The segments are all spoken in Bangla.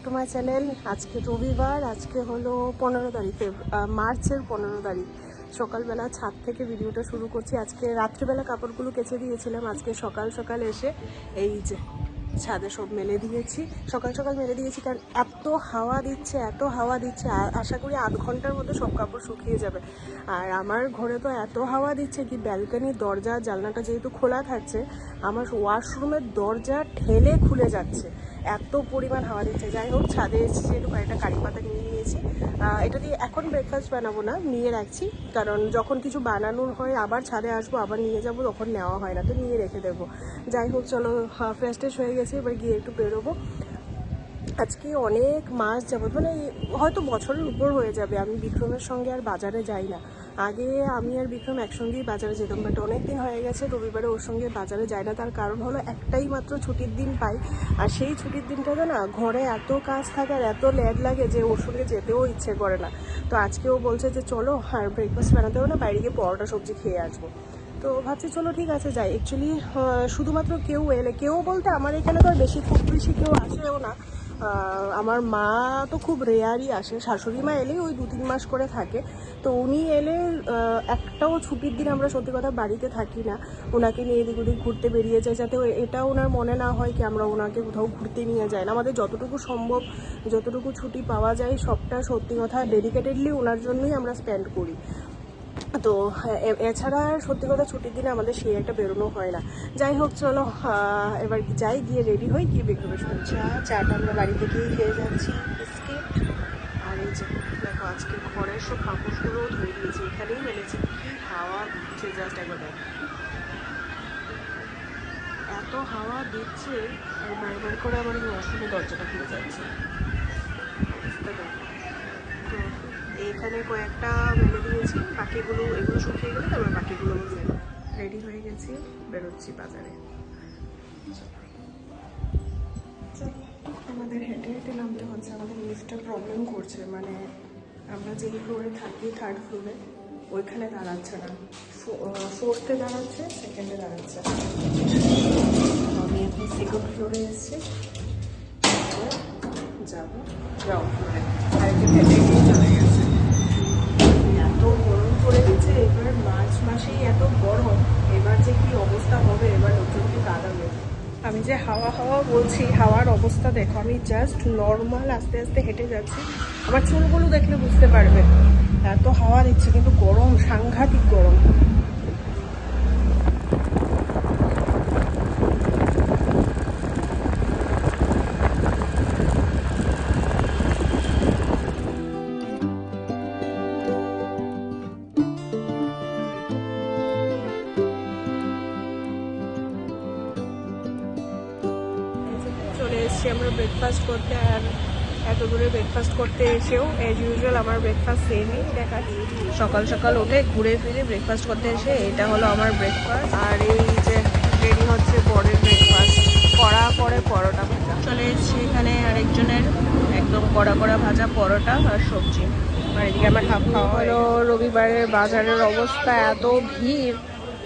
To my channel. আজকে রবিবার, আজকে হলো 15 তারিখে, মার্চের 15 তারিখ। সকালবেলা ছাদ থেকে ভিডিওটা শুরু করছি। আজকে রাত্রিবেলা কাপড়গুলো কেচে দিয়েছিলাম, আজকে সকাল সকাল এসে এই যে ছাদে সব মেলে দিয়েছি। সকাল সকাল মেলে দিয়েছি কারণ এত হাওয়া দিচ্ছে, এত হাওয়া দিচ্ছে, আশা করি আধ ঘন্টার মধ্যে সব কাপড় শুকিয়ে যাবে। আর আমার ঘরে তো এত হাওয়া দিচ্ছে কি ব্যালকনির দরজা জানলাটা যেহেতু খোলা থাকছে, আমার ওয়াশরুমের দরজা ঠেলে খুলে যাচ্ছে, এত পরিমাণ হাওয়া দিচ্ছে। যাই হোক, ছাদে এসেছি, একটু কয়েকটা কারি পাতা নিয়ে নিয়েছি। এটা দিয়ে এখন ব্রেকফাস্ট বানাবো না, নিয়ে রাখছি, কারণ যখন কিছু বানানোর হয় আবার ছাদে আসবো, আবার নিয়ে যাবো, তখন নেওয়া হয় না, তো নিয়ে রেখে দেবো। যাই হোক, চলো ফ্রেশ ট্রেশ হয়ে গেছে, এবার গিয়ে একটু বেরোবো। আজকে অনেক মাস যাবত, মানে হয়তো বছরের উপর হয়ে যাবে, আমি বিক্রমের সঙ্গে আর বাজারে যাই না। আগে আমি আর বিক্রম একসঙ্গেই বাজারে যেতাম, বাট অনেক দিন হয়ে গেছে রবিবারে ওর সঙ্গে বাজারে যাই না। তার কারণ হলো একটাই মাত্র ছুটির দিন পাই, আর সেই ছুটির দিনটাতে না ঘরে এত কাজ থাকে আর এত ল্যাড লাগে যে ওর সঙ্গে যেতেও ইচ্ছে করে না। তো আজকেও বলছে যে চলো, আর ব্রেকফাস্ট বানাতে হবে না, বাইরে গিয়ে পরোটা সবজি খেয়ে আসবো। তো ভাবছি চলো ঠিক আছে যাই। অ্যাকচুয়ালি শুধুমাত্র কেউ এলে, কেউ বলতে আমার এখানে তো আর খুব বেশি কেউ আসেও না। আমার মা তো খুব রেয়ারই আসে, শাশুড়ি মা এলেই ওই 2-3 মাস করে থাকে। তো উনি এলে একটাও ছুটির দিন আমরা সত্যি কথা বাড়িতে থাকি না, ওনাকে নিয়ে এদিক ওদিক ঘুরতে বেরিয়ে যায়, যাতে এটা ওনার মনে না হয় কি আমরা ওনাকে কোথাও ঘুরতে নিয়ে যাই না। আমাদের যতটুকু সম্ভব, যতটুকু ছুটি পাওয়া যায় সবটা সত্যি কথা ডেডিকেটেডলি ওনার জন্যই আমরা স্পেন্ড করি। তো এছাড়া সত্যি কথা ছুটির দিনে আমাদের সেই একটা বেরোনো হয় না। যাই হোক চলো, এবার যাই, গিয়ে রেডি হই, গিয়ে বিক্রমের সঙ্গে চাটা আমরা বাড়ি থেকেই খেয়ে যাচ্ছি, বিস্কিট। আর এই যে দেখো, আজকে ঘরের সব কাপড়গুলোও ধুয়ে দিয়েছি, এখানেই মেলেছি। কি হাওয়া দিচ্ছে জাস্ট একবার দেখো, এত হাওয়া দিচ্ছে, আর বারবার করে আমার ওয়াশরুমের দরজাটা খুলে যাচ্ছে, বুঝতে দেখো। তো এইখানে কয়েকটা মেলে দিয়েছি, বাকিগুলো এগুলো শুকিয়ে গেলে তারপর বাকিগুলো মেলে। রেডি হয়ে গেছি, বেরোচ্ছি বাজারে। আমাদের হেঁটে হেঁটে নামতে হচ্ছে, আমাদের লিফটটা প্রবলেম করছে, মানে আমরা যেই ফ্লোরে থাকি, 3rd ফ্লোরে, ওইখানে দাঁড়াচ্ছে না, 4th দাঁড়াচ্ছে, 2nd দাঁড়াচ্ছে। আমি এখন 2nd ফ্লোরে এসেছি, যাবো গ্রাউন্ড ফ্লোরে। আরেকদিন হেঁটে হেঁটেই চলে গেছে। এত গরম পড়ে গেছে, এবার মার্চ মাসেই এত গরম, এবার যে কি অবস্থা হবে, এবার লোকজনকে কাঁদাবে। আমি যে হাওয়া হাওয়া বলছি, হাওয়ার অবস্থা দেখো, আমি জাস্ট নর্মাল আস্তে আস্তে হেঁটে যাচ্ছি, আমার চুলগুলো দেখলে বুঝতে পারবে এত হাওয়া দিচ্ছে, কিন্তু গরম, সাংঘাতিক গরম। চলে এসেছি আমরা ব্রেকফাস্ট করতে, আর এত দূরে ব্রেকফাস্ট করতে এসেও অ্যাজ ইউজুয়াল আমার ব্রেকফাস্ট সেমই দেখাচ্ছি। সকাল সকাল উঠে ঘুরে ফিরে ব্রেকফাস্ট করতে এসে এটা হলো আমার ব্রেকফাস্ট। আর এই যে রেডি হচ্ছে বরের ব্রেকফাস্ট, কড়া করে পরোটা ভাজা। চলে এসেছি এখানে আরেকজনের একদম কড়া কড়া ভাজা পরোটা আর সবজি, আর এদিকে আমার হাফ খাওয়া হলো। রবিবারের বাজারের অবস্থা, এত ভিড়,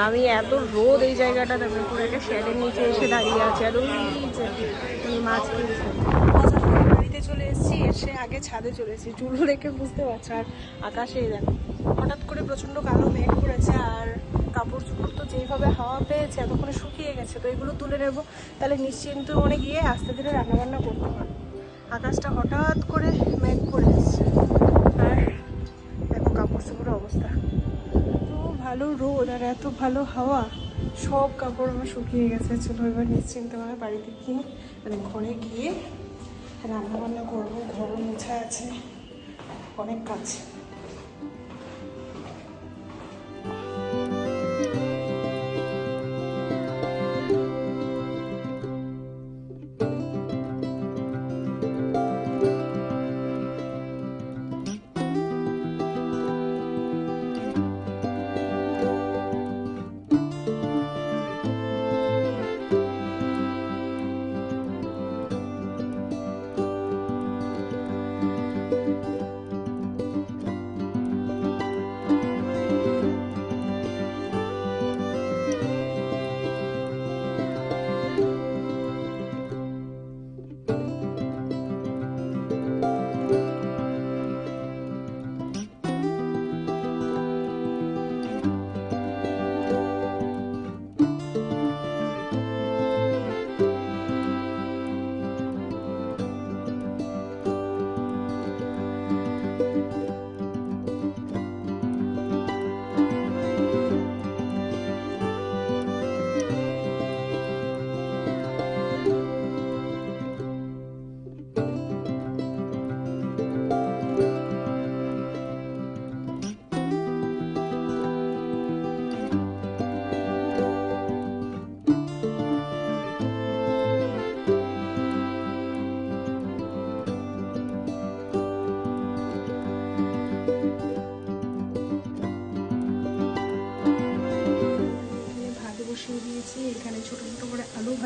আমি এত রোদ এই জায়গাটাতে, পুরো একটা শেডের নিচে এসে দাঁড়িয়ে আছে, আর ওই যে মাছ কিনছে। বাজার থেকে বাড়িতে চলে এসেছি, এসে আগে ছাদে চলে এসেছি, চুল দেখে বুঝতে পারছো। আর আকাশে দেখো হঠাৎ করে প্রচণ্ড কালো মেঘ করেছে, আর কাপড় চোপড় তো যেইভাবে হাওয়া পেয়েছে এতক্ষণে শুকিয়ে গেছে, তো এগুলো তুলে নেবো, তাহলে নিশ্চিন্ত মনে গিয়ে আস্তে ধীরে রান্নাবান্না করতে পারবো। আকাশটা হঠাৎ করে মেঘ করে এসছে, আর দেখো কাপড় চোপড়ের অবস্থা, এত ভালো রোদ আর এত ভালো হাওয়া, সব কাপড় আমার শুকিয়ে গেছে। চলো এবার নিশ্চিন্তভাবে বাড়িতে গিয়ে, মানে ঘরে গিয়ে রান্না বান্না করবো, ঘর মোছা আছে, অনেক কাজ।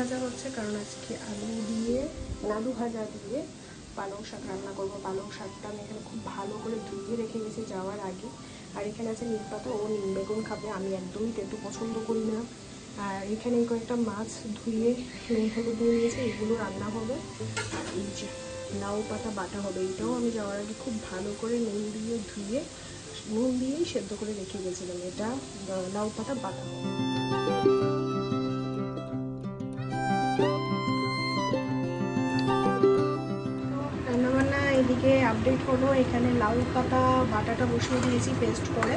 ভাজা হচ্ছে, কারণ আজকে আলু দিয়ে আলু ভাজা দিয়ে পালং শাক রান্না করবো। পালং শাকটা আমি এখানে খুব ভালো করে ধুয়ে রেখে গেছি যাওয়ার আগে। আর এখানে আছে নিম পাতা, ও নিম বেগুন খাবে, আমি একদমই তেতো পছন্দ করি না। আর এখানে কয়েকটা মাছ ধুয়ে নুন হলুদ দিয়ে নিয়েছি, এগুলো রান্না হবে। আর এই যে লাউ পাতা বাটা হবে, এটাও আমি যাওয়ার আগে খুব ভালো করে নুন দিয়ে ধুয়ে নুন দিয়েই সেদ্ধ করে রেখে গেছিলাম। এটা লাউ পাতা বাটা হবে। রান্নাবান্না এদিকে আপডেট হলো, এখানে লাউ পাতা বাটাটা বসিয়ে দিয়েছি পেস্ট করে,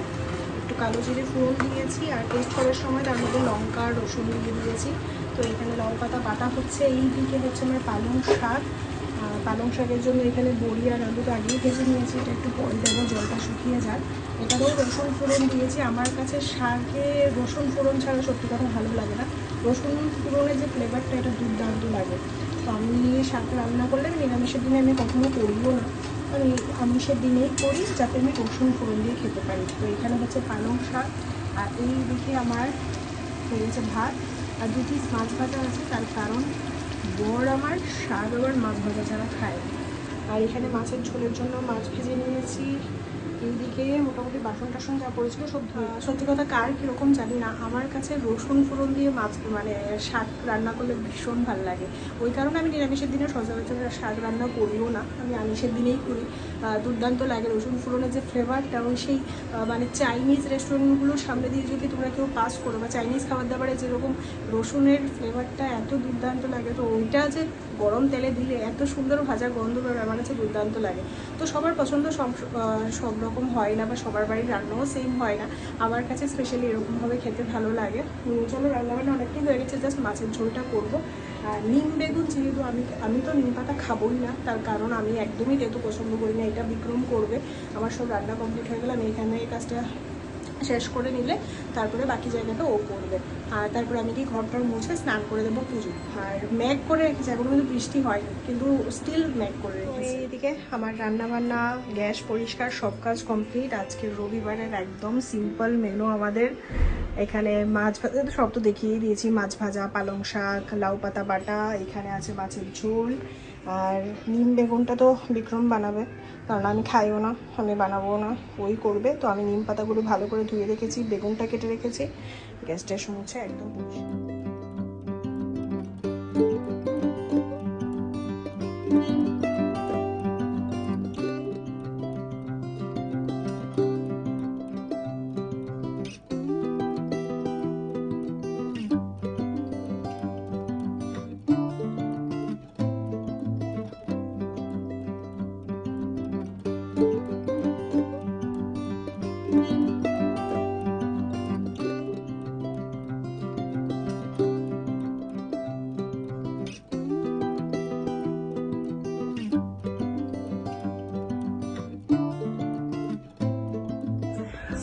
একটু কালো জিরে ফোড়ন দিয়েছি, আর পেস্ট করার সময় তার মধ্যে লঙ্কা রসুন দিয়ে দিয়েছি। তো এখানে লাউ পাতা বাটা হচ্ছে, এই দিকে হচ্ছে আমার পালং শাক। পালং শাকের জন্য এখানে বড়ি আর আলুটা আগেই ভেজে নিয়েছি, এটা একটু পরে দেবো, জলটা শুকিয়ে যাক। এখানেও রসুন ফোড়ন দিয়েছি। আমার কাছে শাকে রসুন ফোড়ন ছাড়া সত্যি কথা ভালো লাগে না, রসুন ফোড়নের যে ফ্লেভারটা এটা দুর্দান্ত লাগে। তো আমি শাক রান্না করলে নিরামিষের দিনে আমি কখনো করিও না, আমি আমিষের দিনেই করি যাতে আমি রসুন ফোড়ন দিয়ে খেতে পারি। তো এখানে হচ্ছে পালং শাক, আর এই দিকে আমার হয়ে গেছে ভাত, আর 2 পিস মাছ ভাজা আছে, তার কারণ বর আমার শাক আবার মাছ ভাজা ছাড়া খায়। আর এখানে মাছের ঝোলের জন্য মাছ ভেজে নিয়েছি। এইদিকে মোটামুটি বাসন টাসন যা পড়েছিল সব সত্যি কথা কার কীরকম জানি না, আমার কাছে রসুন ফোড়ন দিয়ে মাছ মানে শাক রান্না করলে ভীষণ ভালো লাগে। ওই কারণে আমি নিরামিষের দিনে সচরাচর শাক রান্না করিও না, আমি আমিষের দিনেই করি। দুর্দান্ত লাগে রসুন ফোড়নের যে ফ্লেভারটা, ওই সেই মানে চাইনিজ রেস্টুরেন্টগুলোর সামনে দিয়ে যদি তোমরা কেউ পাস করো, বা চাইনিজ খাবার দাবারে যেরকম রসুনের ফ্লেভারটা এত দুর্দান্ত লাগে, তো ওইটা যে গরম তেলে দিলে এত সুন্দর ভাজা গন্ধ বেরোয়, আমার কাছে দুর্দান্ত লাগে। তো সবার পছন্দ সব রকম হয় না, বা সবার বাড়ির রান্নাও সেম হয় না, আমার কাছে স্পেশালি এরকমভাবে খেতে ভালো লাগে। চলো রান্নাবান্না অনেকটাই হয়ে গেছে, জাস্ট মাছের ঝোলটা করবো। আর নিম বেগুন যেহেতু আমি তো নিম পাতা খাবোই না, তার কারণ আমি একদমই তেতো পছন্দ করি না, এটা বিক্রম করবে। আমার সব রান্না কমপ্লিট হয়ে গেলে আমি এখানে এই কাজটা শেষ করে নিলে তারপরে বাকি জায়গাটা ও করবে। আর তারপরে আমি কি ঘরটার মুছে স্নান করে দেবো, পুজো। আর ম্যাগ করে রেখেছি, এখন কিন্তু বৃষ্টি হয়নি, কিন্তু স্টিল ম্যাগ করে রেখেছি। এইদিকে আমার রান্নাবান্না, গ্যাস পরিষ্কার, সব কাজ কমপ্লিট। আজকে রবিবারের একদম সিম্পল মেনু আমাদের। এখানে মাছ ভাজা তো সব তো দেখিয়েই দিয়েছি, মাছ ভাজা, পালং শাক, লাউ পাতা বাটা, এখানে আছে মাছের ঝোল। আর নিম বেগুনটা তো বিক্রম বানাবে, কারণ আমি খাইও না, আমি বানাবো না, ওই করবে। তো আমি নিম পাতাগুলো ভালো করে ধুয়ে রেখেছি, বেগুনটা কেটে রেখেছি, গ্যাসটা মুছে একদম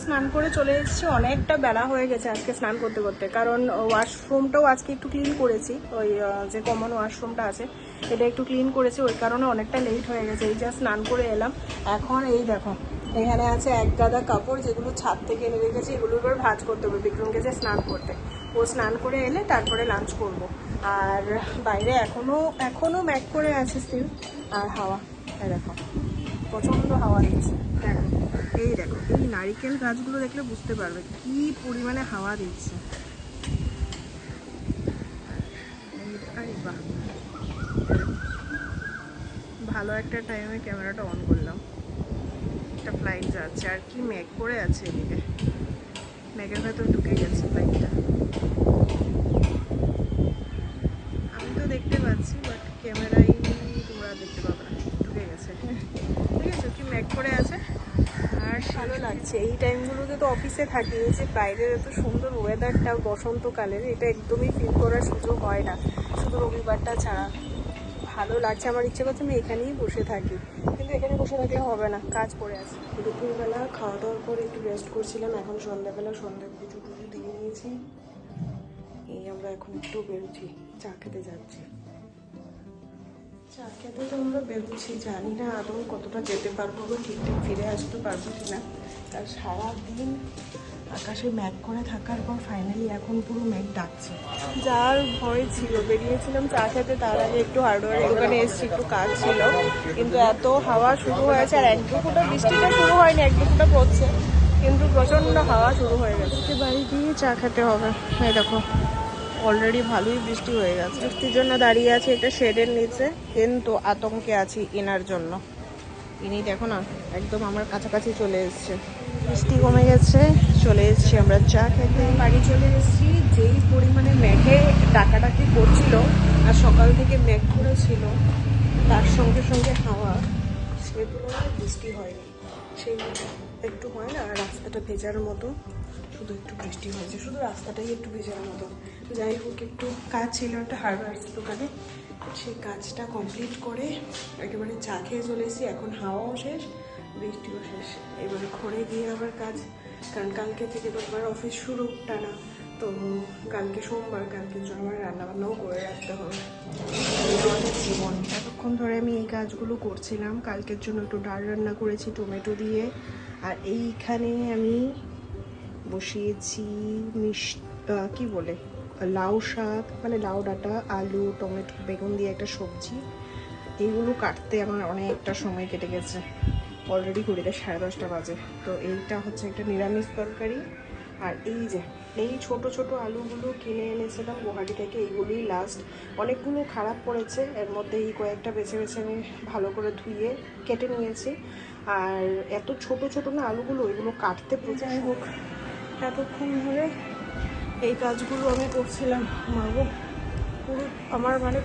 স্নান করে চলে এসেছি, অনেকটা বেলা হয়ে গেছে আজকে স্নান করতে করতে, কারণ ওয়াশরুমটাও আজকে একটু ক্লিন করেছি, ওই যে কমন ওয়াশরুমটা আছে এটা একটু ক্লিন করেছি, ওই কারণে অনেকটা লেট হয়ে গেছে। এই যা স্নান করে এলাম, এখন এই দেখো এখানে আছে এক গাদা কাপড়, যেগুলো ছাদ থেকে এনে রেখেছি, এগুলো এবার ভাঁজ করতে হবে বিক্রমকে যে স্নান করতে। ও স্নান করে এলে তারপরে লাঞ্চ করব। আর বাইরে এখনো ম্যাক করে আছে স্টিল, আর হাওয়া দেখো প্রচণ্ড হাওয়া দিচ্ছে। দেখো এই দেখো, এই নারিকেল গাছগুলো দেখলে বুঝতে পারবে কি পরিমাণে হাওয়া দিচ্ছে। বাহ, ভালো একটা টাইমে ক্যামেরাটা অন করলাম, একটা ফ্লাইট যাচ্ছে, আর কি মেঘ করে আছে এদিকে, মেঘের ভেতর ঢুকে গেছে ফ্লাইটটা। আমি তো দেখতে পাচ্ছি, বাট ক্যামেরায় তোমরা দেখতে পাবে না, ঢুকে গেছে। ঠিক আছে, কি মেঘ করে আছে, আর ভালো লাগছে। এই টাইমগুলোতে তো অফিসে থাকি, এই যে বাইরের এত সুন্দর ওয়েদারটা বসন্তকালের, এটা একদমই ফিল করার সুযোগ হয় না, শুধু রবিবারটা ছাড়া। ভালো লাগছে, আমার ইচ্ছে করছে আমি এখানেই বসে থাকি, কিন্তু এখানে বসে থাকলে হবে না, কাজ পড়ে আছে। দুপুরবেলা খাওয়া দাওয়ার পরে একটু রেস্ট করছিলাম, এখন সন্ধ্যাবেলা সন্ধ্যা পুজো টুজো দিয়ে নিয়েছি। এই আমরা এখন একটু বেরোচ্ছি, চা খেতে যাচ্ছি। চা খেতে তো আমরা বেরোচ্ছি, জানি না আদৌ কতটা যেতে পারবো বা ঠিকঠাক ফিরে আসতে পারবো কিনা, আর সারাদিন আকাশে ম্যাঘ করে থাকার পর ফাইনালি এখন পুরো ম্যাঘ ডাকছে। যার ভয় ছিল, বেরিয়েছিলাম চা খেতে, তার আগে একটু হার্ডওয়্যার দোকানে এসেছি, একটু কাজ ছিল, কিন্তু এত হাওয়া শুরু হয়েছে আর এক দু ফোঁটা বৃষ্টিটা শুরু হয়নি, এক দু ফোঁটা পড়ছে, কিন্তু প্রচণ্ড হাওয়া শুরু হয়ে গেছে। বাড়ি গিয়ে চা খেতে হবে। এই দেখো অলরেডি ভালোই বৃষ্টি হয়ে গেছে। বৃষ্টির জন্য দাঁড়িয়ে আছে এটা শেডের নিচে, কিন্তু আতঙ্কে আছি এনার জন্য। ইনি দেখো না একদম আমার কাছাকাছি চলে এসছে। বৃষ্টি কমে গেছে, চলে এসছি আমরা চা খেতে। বাড়ি চলে এসেছি। যেই পরিমাণে মেঘে ডাকাডাকি করছিল আর সকাল থেকে মেঘ করেছিল, তার সঙ্গে সঙ্গে হাওয়া, সে তুলনায় বৃষ্টি হয়নি। সেই একটু হয় না রাস্তাটা ভেজার মতো, শুধু একটু বৃষ্টি হয়েছে, শুধু রাস্তাটাই একটু ভেজার মতো। যাই হোক, একটু কাজ ছিল একটা হার্ডওয়্যার দোকানে, সেই কাজটা কমপ্লিট করে একেবারে চা খেয়ে চলে এসেছি। এখন হাওয়াও শেষ, বৃষ্টিও শেষ। এবারে ঘরে গিয়ে আবার কাজ, কারণ কালকে থেকে তো আবার অফিস শুরু টানা, তো কালকে সোমবার, কালকের জন্য আমার রান্নাবান্নাও করে রাখতে হবে। অনেক জীবন। এতক্ষণ ধরে আমি এই কাজগুলো করছিলাম। কালকের জন্য একটু ডাল রান্না করেছি টমেটো দিয়ে, আর এইখানে আমি বসিয়েছি কি বলে লাউ শাক, মানে লাউ ডাঁটা, আলু, টমেটো, বেগুন দিয়ে একটা সবজি। এইগুলো কাটতে আমার অনেকটা সময় কেটে গেছে, অলরেডি ঘড়িতে 10:30 বাজে। তো এইটা হচ্ছে একটা নিরামিষ তরকারি। আর এই যে এই ছোট ছোট আলুগুলো কিনে এনেছিলাম গুয়াহাটি থেকে, এইগুলোই লাস্ট। অনেকগুলো খারাপ পড়েছে, এর মধ্যে এই কয়েকটা বেছে বেছে আমি ভালো করে ধুয়ে কেটে নিয়েছি। আর এত ছোট ছোট না আলুগুলো, এগুলো কাটতে যাই হোক, এতক্ষণ ধরে এই কাজগুলো আমি করছিলাম। মাগো, পুরো আমার মানে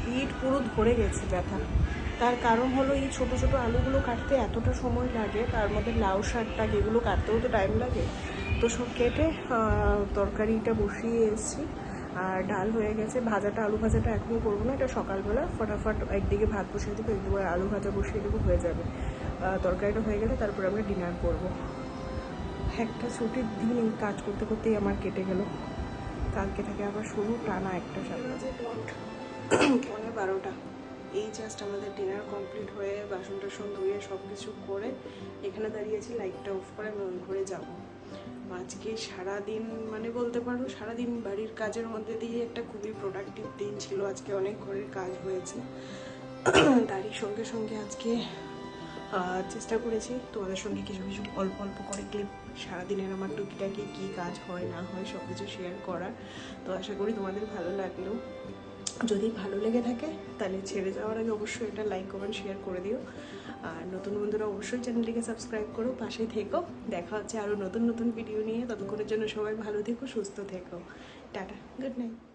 পিঠ পুরো ধরে গেছে ব্যথা। তার কারণ হলো এই ছোট ছোট আলুগুলো কাটতে এতটা সময় লাগে, তার মধ্যে লাউ শাকটা এগুলো কাটতেও তো টাইম লাগে। তো সব কেটে তরকারিটা বসিয়ে এসেছি, আর ডাল হয়ে গেছে। ভাজাটা, আলু ভাজাটা এখনও করবো না, এটা সকালবেলা ফটাফট একদিকে ভাত বসিয়ে দেবো, একদিকে আলু ভাজা বসিয়ে দেবো, হয়ে যাবে। তরকারিটা হয়ে গেলে তারপরে আমরা ডিনার করবো। একটা ছুটির দিন এই কাজ করতে করতেই আমার কেটে গেল। কালকে থেকে আবার শুরু টানা একটা সাথে 11:15। এই জাস্ট আমাদের ডিনার কমপ্লিট হয়ে বাসন টাসন ধুয়ে সব কিছু করে এখানে দাঁড়িয়েছি, লাইটটা অফ করে আমি ওই ঘরে যাবো। আজকে সারাদিন, মানে বলতে পারো সারাদিন বাড়ির কাজের মধ্যে দিয়ে একটা খুবই প্রোডাক্টিভ দিন ছিল। আজকে অনেক ঘরের কাজ হয়েছে, তারই সঙ্গে সঙ্গে আজকে চেষ্টা করেছি তোমাদের সঙ্গে কিছু কিছু অল্প অল্প করে ক্লিপ সারাদিনের আমার টুকিটাকি কী কাজ হয় না হয় সব কিছু শেয়ার করার। তো আশা করি তোমাদের ভালো লাগলেও, যদি ভালো লেগে থাকে তাহলে ছেড়ে যাওয়ার আগে অবশ্যই এটা লাইক, কমেন্ট, শেয়ার করে দিও। আর নতুন বন্ধুরা অবশ্যই চ্যানেলটিকে সাবস্ক্রাইব করো, পাশে থেকো। দেখা হচ্ছে আরও নতুন নতুন ভিডিও নিয়ে। ততক্ষণের জন্য সবাই ভালো থেকো, সুস্থ থেকো। Tata, good night.